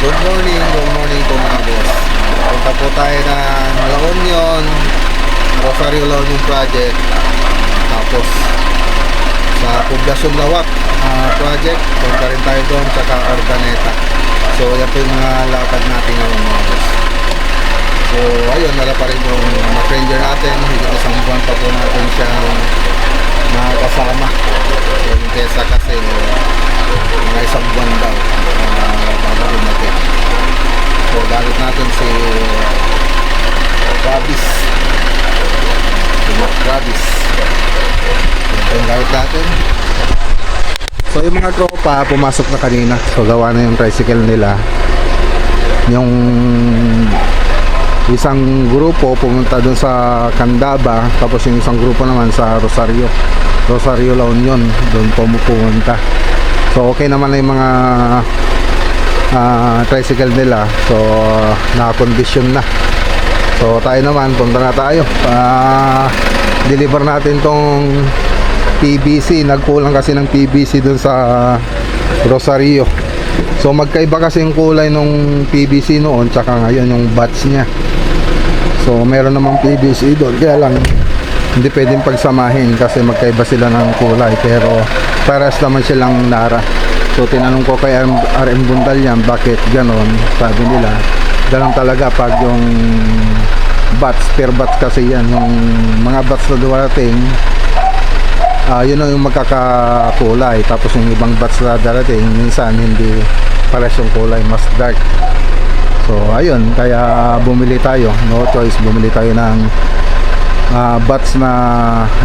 Good morning po mga boss. Punta po tayo ng La Union, Rosario La Union Project. Tapos sa Poblacion Lawak project, punta rin tayo doon, tsaka Ordaneta. So yan po yung mga lakad natin ngayon mga boss. So ayun, wala pa rin yung ma-stranger natin. Higit isang buwan pa po natin siyang nakakasama. Yung kesa kasi mga isang buwan daw bago natin. So gamit natin si Travis. Ito yung gamit natin. So yung mga tropa pumasok na kanina. So gawa na yung tricycle nila. Yung isang grupo pumunta dun sa Candaba, tapos yung isang grupo naman sa Rosario La Union, doon pumunta. So okay naman na yung mga tricycle nila. So naka-condition na. So tayo naman, punta na tayo. Deliver natin tong PVC. Nagkulang kasi ng PVC dun sa Rosario. So magkaiba kasi yung kulay nung PVC noon tsaka ngayon yung batch niya. So meron namang PVC doon, kaya lang hindi pwedeng pagsamahin kasi magkaiba sila ng kulay, pero paras naman silang Nara. So tinanong ko kay RM Bundalyan bakit ganon. Sabi nila ganon talaga pag yung batch, per batch kasi yan, yung mga batch na dumating, yun yung magkakakulay. Tapos yung ibang batch na darating minsan hindi pares yung kulay, mas dark. So ayun, kaya bumili tayo, no choice, bumili tayo ng batch na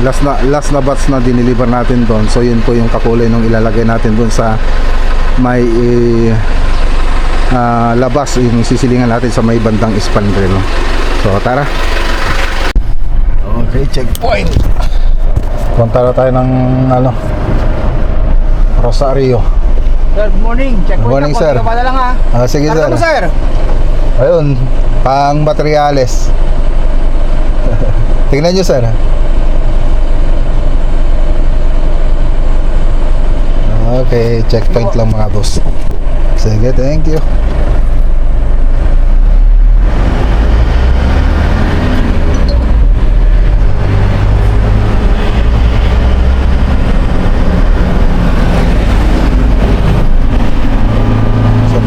last na batch na dineliver natin doon. So yun po yung kakulay nung ilalagay natin doon sa may labas, yung sisilingan natin sa may bandang spandrel. So tara. Okay, checkpoint. Punta na tayo ng Rosario. Sir, good morning. Check Good morning, sir. Pala lang ha. Sige, sir. Ano sir? Ayun, pang materials. Tingnan nyo, sir. Okay, checkpoint lang mga boss. Sige, thank you.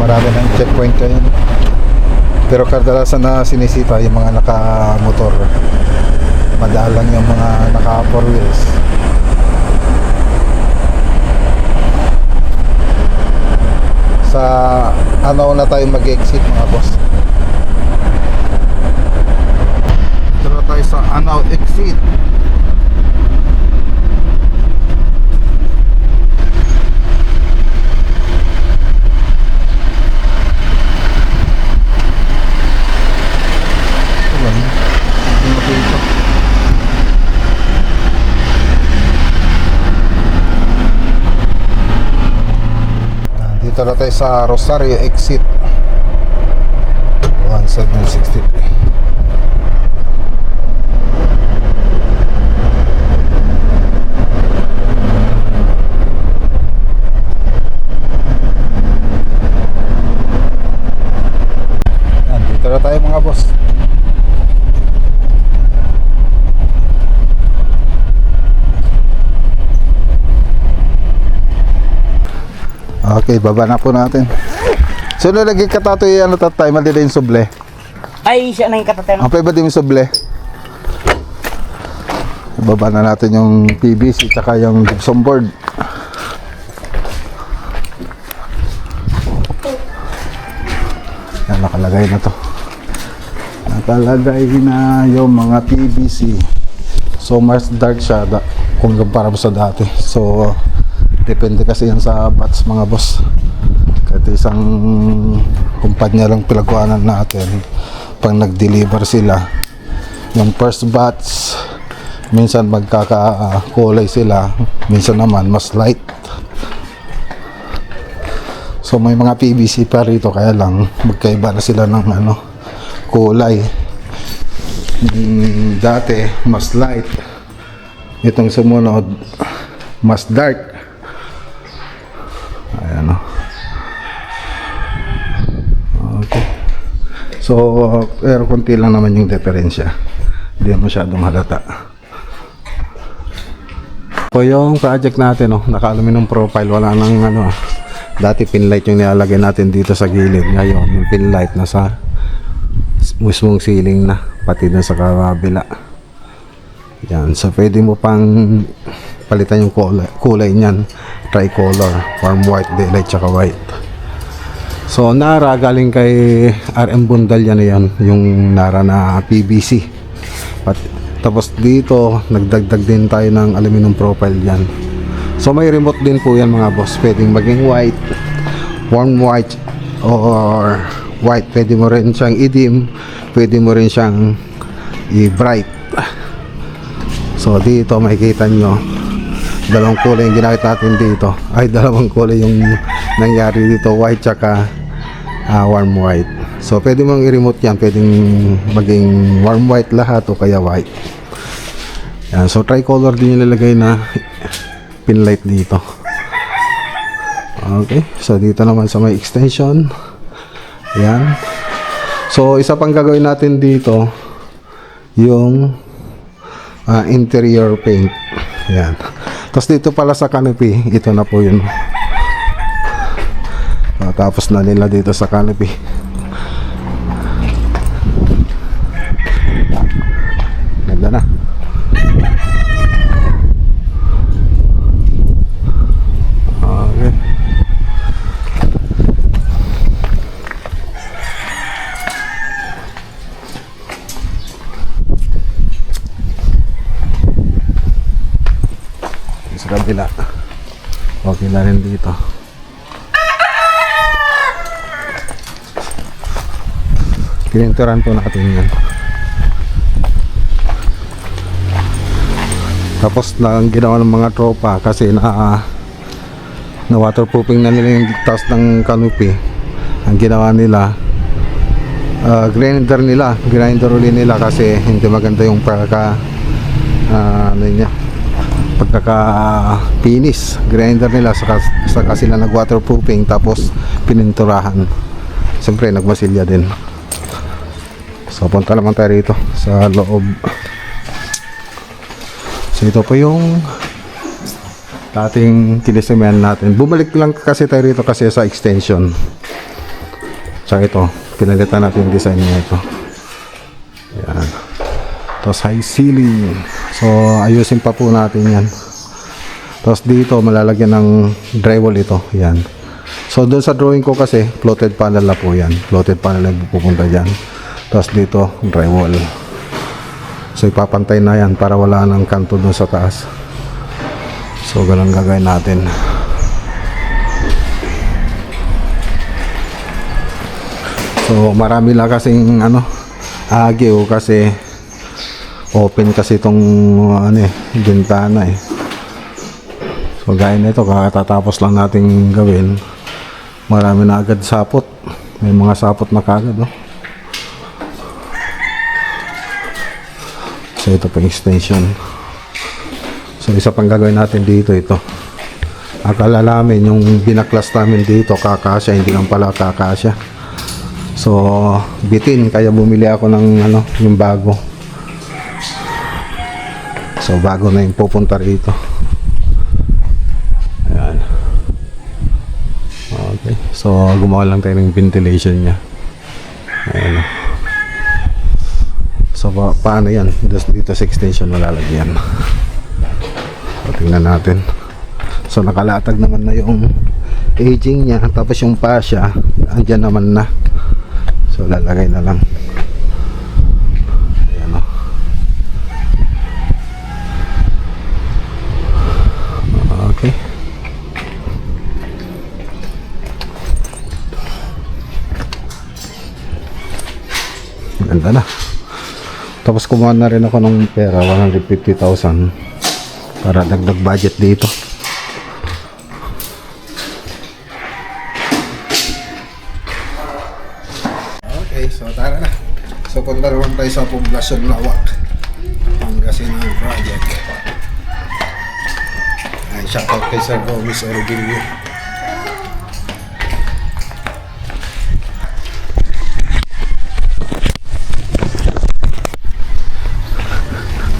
Marami ng checkpoint kayo, pero kadalasan na sinisita yung mga naka-motor, madalang yung mga naka-4 wheels. Sa na tayo mag-exit mga boss. Dito na tayo sa exit. Dito na tayo sa Rosario exit 1763. Dito na tayo mga boss. Okay, baba na po natin. So nalagay ka tato yung tatay, malila yung suble. Ay, siya na yung katatay. Okay ba din yung suble? Baba na natin yung PVC tsaka yung gypsum board. Yan, nakalagay na to. Nakalagay na yung mga PVC. So mas dark siya kung kumpara mo sa dati. So depende kasi yan sa batch mga boss. Kahit isang kumpanya lang pinagkuhanan natin, pag nag-deliver sila, yung first batch minsan magkakakulay sila, minsan naman mas light. So may mga PVC pa rito, kaya lang magkaiba na sila ng kulay. Dati mas light, itong sumunod mas dark. 'Yan So, pero konti lang naman yung diferensya. Hindi masyadong halata. So, yung project natin, no, naka-aluminum profile, wala nang ano. Dati pinlight yung nilalagay natin dito sa gilid. Ngayon, yung pinlight nasa mismong ceiling na, pati na sa kabila. Yan, so pwede mo pang palitan yung kulay niyan, tricolor, warm white, daylight, tsaka white. So Nara galing kay RM Bundal yan, yung Nara na PVC. Tapos dito nagdagdag din tayo ng aluminum profile yan. So may remote din po yan mga boss, pwedeng maging white, warm white, or white. Pwede mo rin siyang i-dim, pwede mo rin siyang i-bright. So dito makikita nyo dalawang kulay yung ginamit natin dito, ay dalawang kulay yung nangyari dito, white tsaka warm white. So pwede mong i-remote yan, pwedeng maging warm white lahat o kaya white. Yan. So tricolor din yung nilagay na pinlight dito. Okay, so dito naman sa may extension, yan. So isa pang gagawin natin dito yung interior paint. Yan. Tapos dito pala sa canopy, ito na po yun. Tapos na nila dito sa canopy. Ganda na. Okay. Sa kabila, okay na rin dito. Pininturan po natin yan. Tapos na ang ginawa ng mga tropa kasi na waterproofing na nila yung taas ng canopy. Ang ginawa nila, grinder uli nila kasi hindi maganda yung pagkaka-finish. Grinder nila saka sila nag-waterproofing tapos pininturahan. Siyempre nagmasilya din. So punta naman tayo rito sa loob. So ito po yung dating kinisimen natin. Bumalik lang kasi tayo rito kasi sa extension. So ito, pinalitan natin yung design niya ito. Yan. Tapos high ceiling. So ayusin pa po natin yan. Tapos dito malalagyan ng drywall ito. Yan. So doon sa drawing ko kasi floated panel na po yan. Floated panel na pupunta dyan. Tapos dito drywall. So ipapantay na yan para wala nang kanto doon sa taas. So ganun gagawin natin. So marami lang kasing agyo kasi open kasi itong bintana eh. So gaya nito kakatapos lang nating gawin. Marami na agad sapot. May mga sapot na kagad So ito pang extension. So isa pang gagawin natin dito ito. Akala namin yung binaklas namin dito kakasya, hindi lang pala kakasya. So bitin kaya bumili ako ng yung bago. So bago na yung pupunta rito. Ayan. Okay. So gumawa lang tayo ng ventilation niya. Ayan. So paano yan? Dito sa extension malalagyan. So tingnan natin. So nakalatag naman na yung aging niya. Tapos yung fascia andyan naman na. So lalagay na lang. Ayan Okay. Ganda na. Tapos kumuha na rin ako ng pera 150,000 para dagdag budget dito. Okay, so tara na. So punta naman tayo sa Poblacion Lawak, Pangasinan project. Ay, shoutout kay Sir Gomis Orbilio.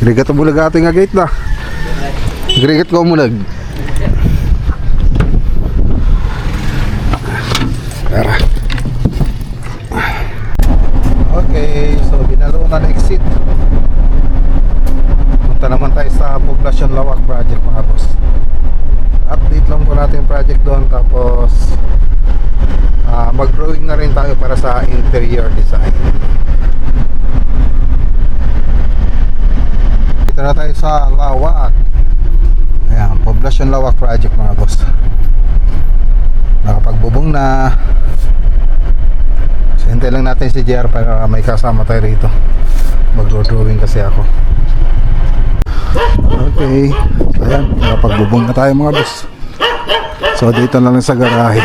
Grigat ang bulag ating nga gate na. Grigat ko mulag. Tara. Okay, so ginalaw na exit. Punta naman tayo sa Poblacion Lawak project mga boss. Update lang po natin yung project doon, tapos mag-drawing na rin tayo para sa interior design. Dito na tayo sa Lawak. Ayan, Poblacion Lawak project mga boss. Nakapagbubong na. So, hintay lang natin si JR para may kasama tayo rito. Mag-drawing kasi ako. Okay, so ayan, nakapagbubong na tayo mga boss. So dito na lang sa garahe.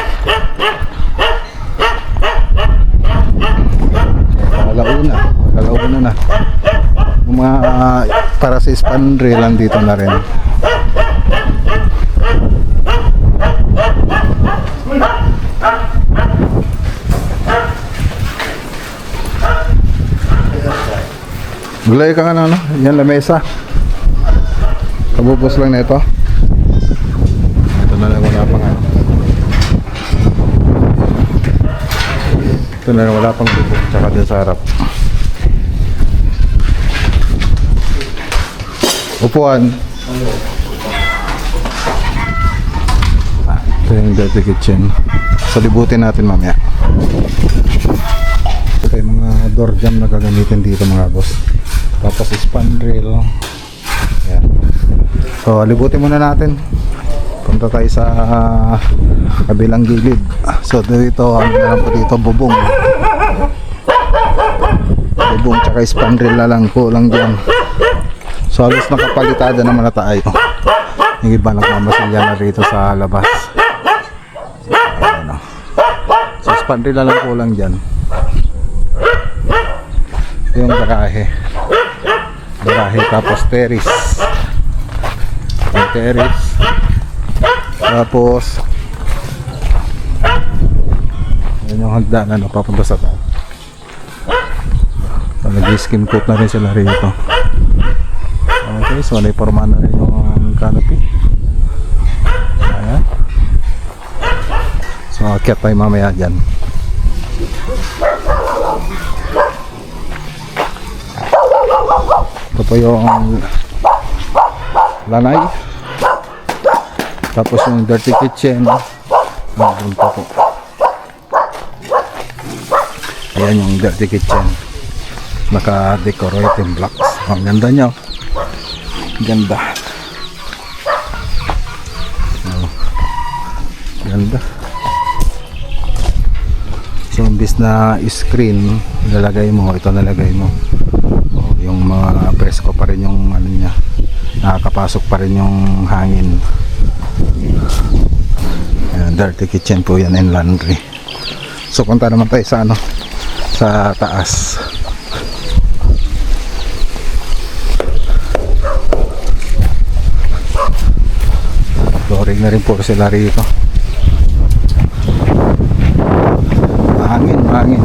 Kalauna na. Yung mga para sa spandrel lang dito na rin. Gulay ka nga na, no? Yan, lamesa. Kabubos lang na ito. Ito na lang, wala pang ano. Ito na lang, wala pang bubok. Tsaka din sa harap. Upuan. Ito yung dirty kitchen. So libutin natin mamaya. Ito yung mga door jam na gagamitin dito mga boss. Tapos spandrel. Ayan. So libutin muna natin. Punta tayo sa kabilang gilid. So dito, ano na lang po dito, bubong. Bubong tsaka spandrel na lang po lang dyan. So halos nakapalitada naman na tayo. Yung iba nagmamasilya na rito sa labas. Ayan, so spandrel na lang po lang dyan. Yung garahe. Tapos terrace. Yung terrace. Tapos yan yung hagdanan na papunta sa taas. So, nag-skim coat na rin sila rito. Okay, so naiporma na rin yung canopy. Ayan. So akyat tayo mamaya dyan. Ito po yung lanay. Tapos yung dirty kitchen. Nandun po po. Ayan yung dirty kitchen. Naka-decorate in blocks. Ang ganda niya. Ganda. Oh, ganda. So imbis na screen ilalagay mo, ito nalagay mo. Oh, yung mga presko pa rin yung ano niya. Nakakapasok pa rin yung hangin. Ayan, dirty kitchen po yan and laundry. So punta naman tayo sa ano, sa taas. Flooring na rin po sila rito. Mahangin.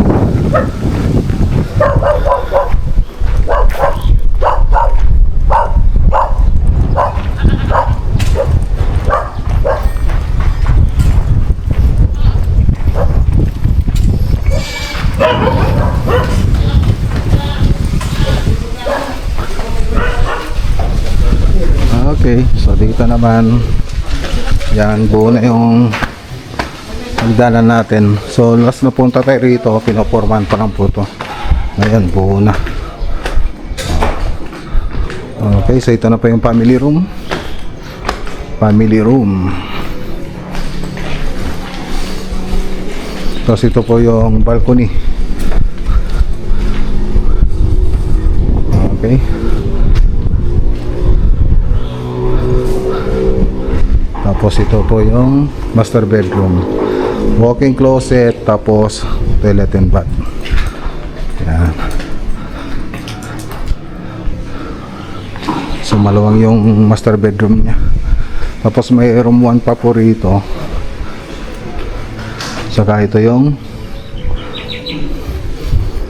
Okay, so dito naman yan, buo na yung hagdanan natin. So last na punta tayo rito, pinoporman pa lang po ito. Ayan, buo na. Okay, so ito na pa yung family room. Tapos ito po yung balcony. Okay. Tapos ito po yung master bedroom, walk-in closet, tapos toilet and bath. Yan. So maluwang yung master bedroom niya. Tapos may room 1 pa po rito. Saka ito yung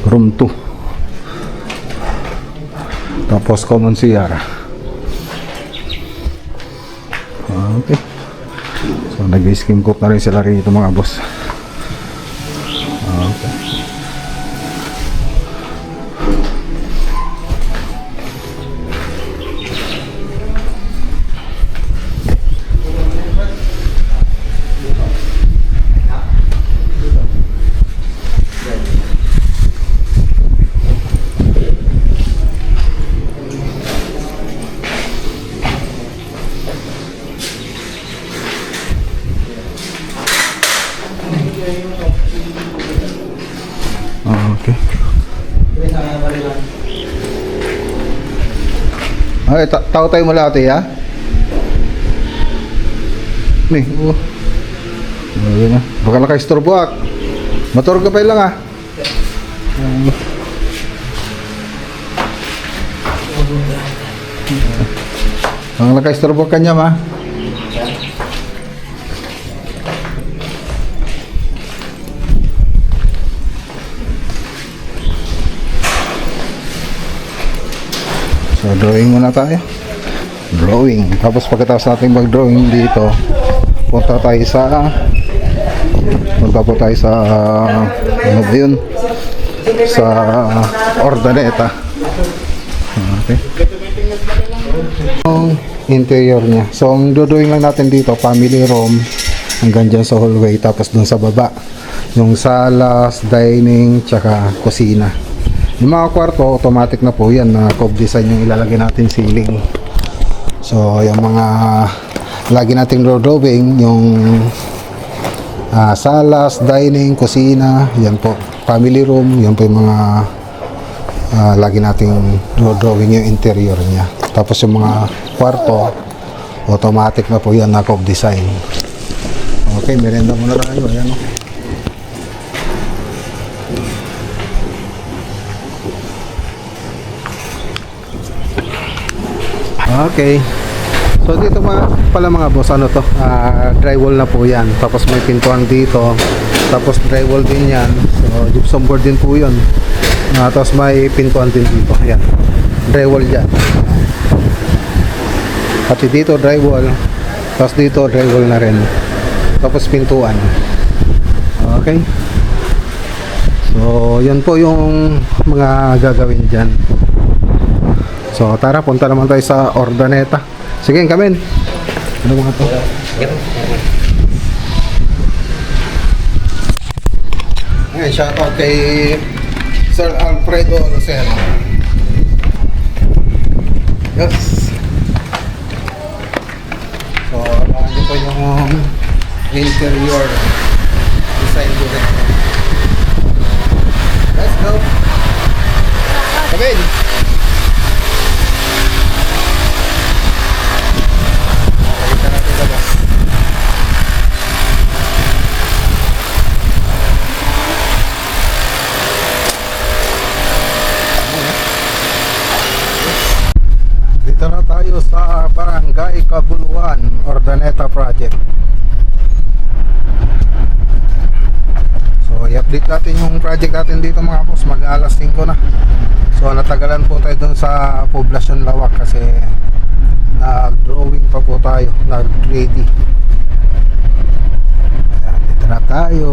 room 2. Tapos common CR. Okay. So nag-skim coat na rin sila rito mga boss. Okay. Okay. Okay, tao tayo mula ate ya. Nih, Ayan na. Baka naka-istorbo ak. Motor ka pa lang ah. Baka naka-istorbo ka niya ma. So drawing muna tayo. Drawing. Tapos pagkatapos natin mag-drawing dito, punta po tayo sa ano ba yun? Sa Ordaneta. Okay. Ang interior niya. So ang drawing lang natin dito, family room hanggang dyan sa hallway, tapos dun sa baba yung salas, dining, tsaka kusina. Yung mga kwarto, automatic na po yan na cove design yung ilalagay natin ceiling. So yung mga lagi nating drawing, yung salas, dining, kusina, yan po, family room, yan po yung mga lagi nating drawing yung interior niya. Tapos yung mga kwarto, automatic na po yan na cove design. Okay, merenda muna tayo. Ayan o. Okay. So dito pala mga boss, ano to, drywall na po yan. Tapos may pintuan dito. Tapos drywall din yan. So gypsum board din po yun. Tapos may pintuan din dito. Ayan. Drywall yan. Pati dito drywall. Tapos dito drywall na rin. Tapos pintuan. Okay. So yan po yung mga gagawin dyan. So tara, punta naman tayo sa Ordaneta. Sige, kamen. Ano mga to? Ayan, shoutout kay Sir Alfredo Lucero. Yes. So, ano po yung interior design direct. Let's go. Kamen. Dito na tayo sa Barangay Cabuluan, Ordaneta Project. So i-update natin yung project natin dito mga boss. Mag-alas 5 na. So natagalan po tayo dun sa Poblacion Lawak kasi nag-drawing pa po tayo, nag-ready. Ayan, dito na tayo.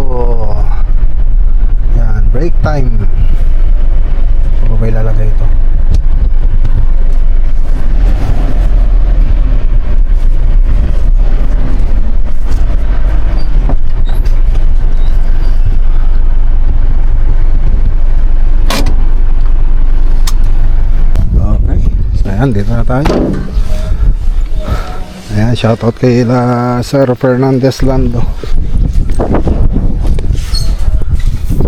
Ayan, break time. So ba ilalagay ito? Ayan, dito na tayo. Ayan, shoutout kay Sir Fernandez Lando.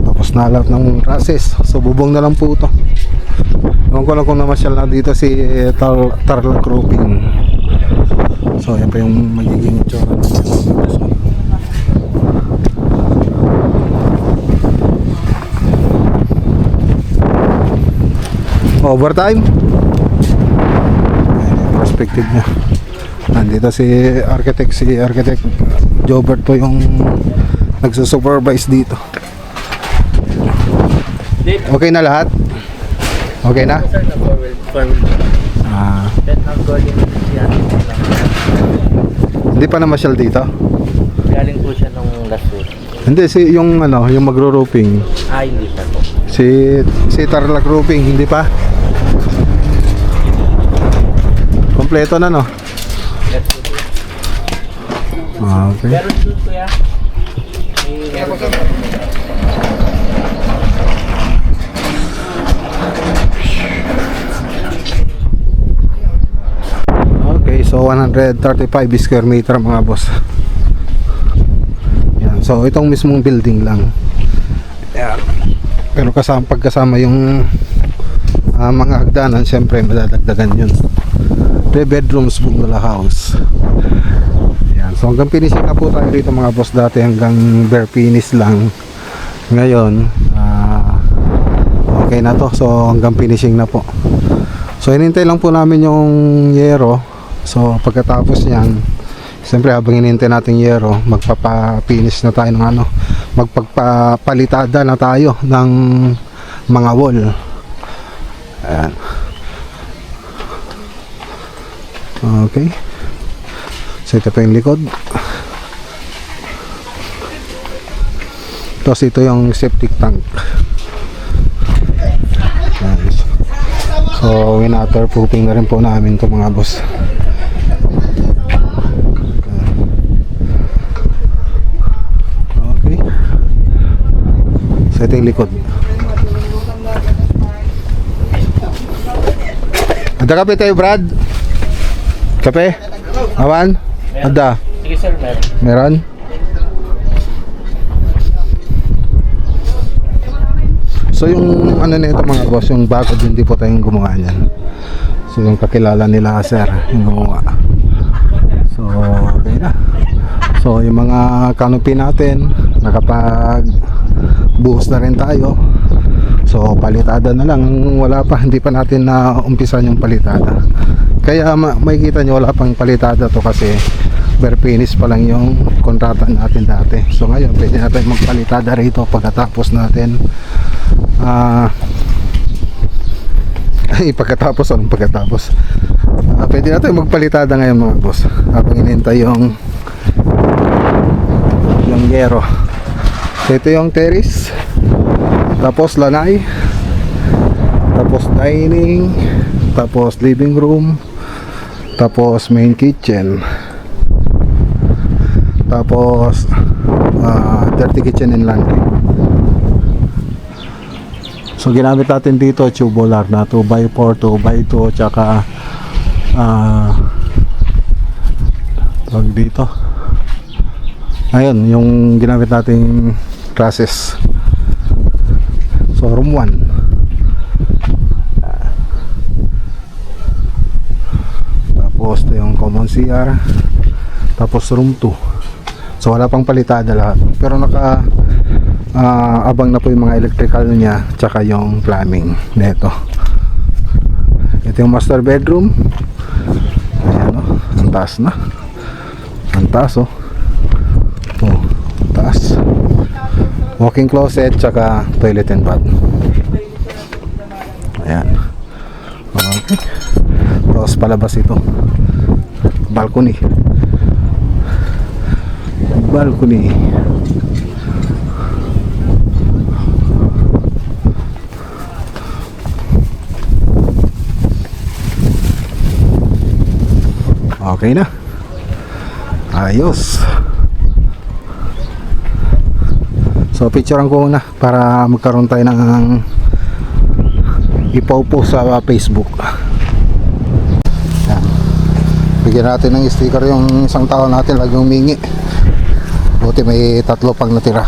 Tapos na lahat ng process. So bubong na lang po ito. Ewan ko lang kung namasyal na dito si Tarlac Roofing. So yan pa yung magiging itsura. Overtime. Perspective niya. Nandito si Architect Jobert po yung nagsusupervise dito. Okay na lahat? Okay na? Sir, na forward. Ah, Then, nag-golden siya. hindi pa na masyal dito. Galing po siya nung last week. Hindi, yung ano, yung magro-roofing. Hindi pa po. Si Tarlac Roofing, hindi pa? Kompleto na, no? Last week. Okay. Pero doon kuya. Okay, so 135 square meter mga boss. Yan. So itong mismong building lang. Yan. Pero pagkasama yung mga hagdanan, siyempre madadagdagan yun. 3 bedrooms bungalow house. Yan. So hanggang finishing na po tayo dito mga boss. Dati hanggang bare finish lang. Ngayon okay na to. So hanggang finishing na po. So hinintay lang po namin yung yero. So pagkatapos niyan, siyempre habang hinihintay natin yero, magpapa-finish na tayo ng ano, magpapalitada na tayo ng mga wall. Ayan. Okay. So ito pa yung likod. Tapos ito yung septic tank. Ayan. So winaterproofing na rin po namin ito mga boss. Okay. So ito yung likod. Ada kape tayo, Brad? Kape? Awan? Ada? Sige sir, meron. Meron? So yung ano na ito mga boss, yung bakod hindi po tayong gumawa niyan. So yung kakilala nila sir, yung gumawa. So okay na. So yung mga canopy natin, nakapag buhos na rin tayo. So palitada na lang, wala pa, hindi pa natin na umpisan yung palitada. Kaya makikita nyo wala pang palitada to kasi bare finish pa lang yung kontrata natin dati. So ngayon pwede natin magpalitada rito pagkatapos natin pagkatapos pwede natin magpalitada ngayon mga boss habang inintay yung yero. So ito yung terrace, tapos lanay, tapos dining, tapos living room, tapos main kitchen, tapos dirty kitchen and laundry. So ginamit natin dito tubular na 2x4, 2x2, tsaka tawag dito, ayun yung ginamit nating classes. So room 1, tapos ito yung common CR, tapos room 2. So wala pang palitada lahat, pero naka abang na po yung mga electrical niya tsaka yung plumbing nito. Ito yung master bedroom. Ayan o, ang taas na, ang taas o. Oh, taas. Walking closet tsaka toilet and bath. Ayan. Okay. Tapos palabas ito, balcony. Balcony. Okay na. Ayos. So picturean ko muna para magkaroon tayo ng ipopost sa Facebook. Yan. Bigyan natin ng sticker yung isang tao natin lagi humingi. Buti may 3 pang natira.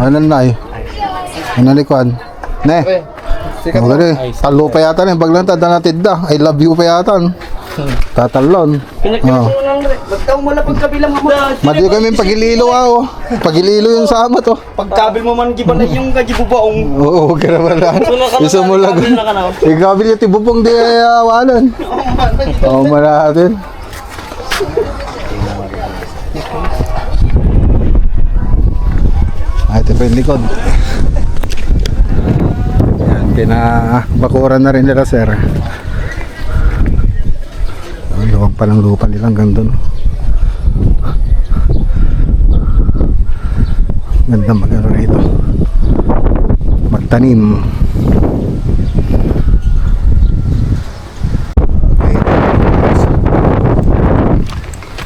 Ano na eh? Ano likod? Ne? Sikat Okay. Talo pa yata rin. Pag lang tadanatid da. I love you pa yata. No? Tatalon. Pinagkakita mo nang magtaw mo lang pagkabilang mo. Mati kami pagililo ako. Pagililo yung sama to. Pagkabil mo man giba na yung kagibubaong. Oo, okay naman lang. Isa mo lang. Ikabil yung tibupong di awalan. Oo, maratin. Ay, ito pa yung likod. Yan, pinabakuran na rin nila, sir. Ang luwag pa ng lupa nila hanggang doon. Ganda mag-ano rito. Magtanim. Okay.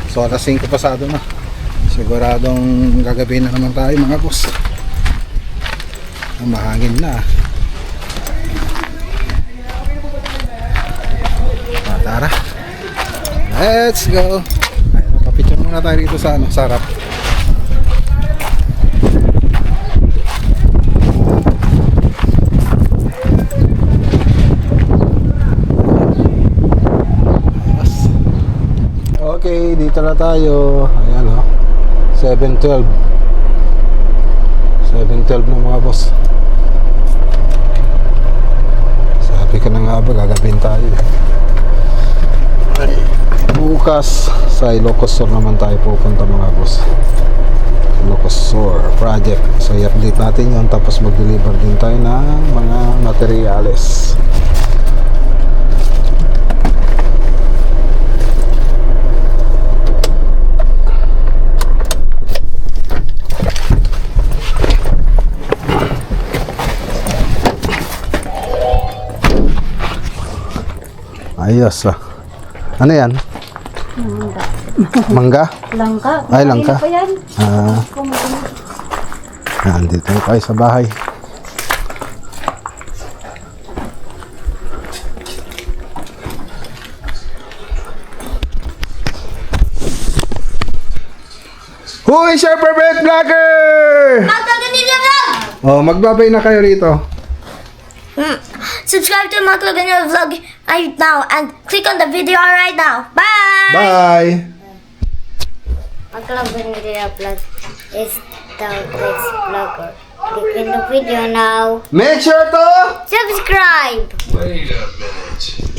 So, alas 5 pasado na. Siguradong gagabi na naman tayo mga boss. Mahangin na. Tara. Let's go. Ay, papicture muna tayo dito sa ano, sarap. Okay, dito na tayo. Ayan o. 7:12. 7:12 na mga boss. Sabi ka na nga ba, gagawin tayo. Bukas sa Ilocos Sur naman tayo pupunta mga boss. Ilocos Sur project. So i-update natin yun. Tapos mag-deliver din tayo ng mga materyales. Ayos ah. Ano yan? Mangga. Langka. Ay, langka. Pa yan. Nandito na tayo sa bahay. Who is your favorite vlogger? Oh, magbabay na kayo rito. Subscribe to Mark Laganyo Vlog right now and click on the video right now. Bye! Bye! Mark Laganyo Vlog is the best vlogger. Click in the video now. Make sure to Subscribe! Wait a minute.